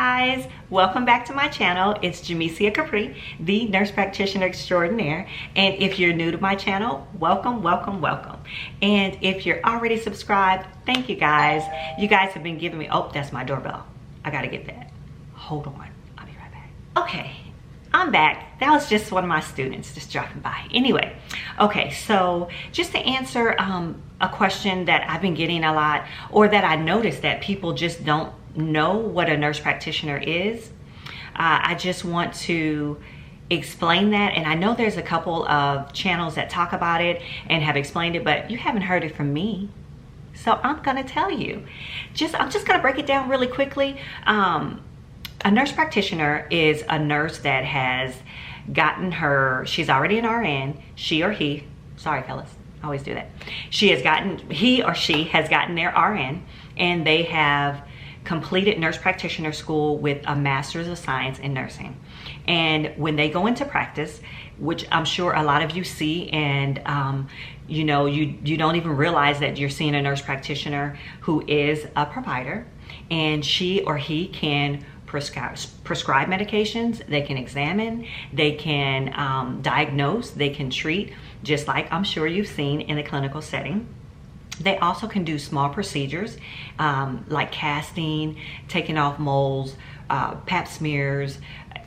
guys, welcome back to my channel. It's Jamesia Capri, the nurse practitioner extraordinaire. And if you're new to my channel, welcome, welcome, welcome. And if you're already subscribed, thank you guys. You guys have been giving me, oh, that's my doorbell. I gotta get that. Hold on, I'll be right back. Okay, I'm back. That was just one of my students just dropping by. Anyway, okay, so just to answer a question that I've been getting a lot, or that I noticed that people just don't know what a nurse practitioner is. I just want to explain that, and I know there's a couple of channels that talk about it and have explained it, but you haven't heard it from me. So I'm gonna tell you. I'm just gonna break it down really quickly. A nurse practitioner is a nurse that has gotten she's already an RN, she or he, sorry fellas, I always do that. He or she has gotten their RN, and they have completed nurse practitioner school with a master's of science in nursing. And when they go into practice, which I'm sure a lot of you see, and you know, you don't even realize that you're seeing a nurse practitioner who is a provider, and she or he can prescribe medications, they can examine, they can diagnose, they can treat, just like I'm sure you've seen in the clinical setting. They also can do small procedures like casting, taking off moles, pap smears,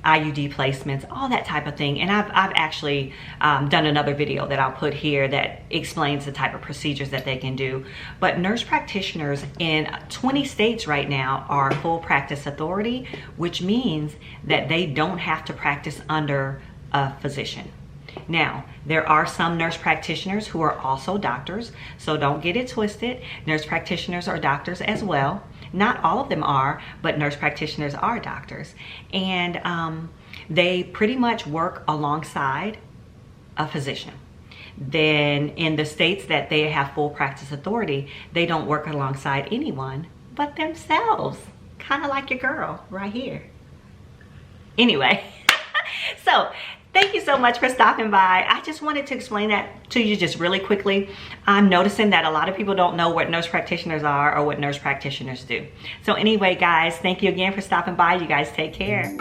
IUD placements, all that type of thing. And I've actually done another video that I'll put here that explains the type of procedures that they can do. But nurse practitioners in 20 states right now are full practice authority, which means that they don't have to practice under a physician. Now, there are some nurse practitioners who are also doctors, so don't get it twisted. Nurse practitioners are doctors as well. Not all of them are, but nurse practitioners are doctors. And they pretty much work alongside a physician. Then in the states that they have full practice authority, they don't work alongside anyone but themselves. Kind of like your girl right here. Anyway, so thank you so much for stopping by. I just wanted to explain that to you just really quickly. I'm noticing that a lot of people don't know what nurse practitioners are or what nurse practitioners do. So anyway, guys, thank you again for stopping by. You guys take care.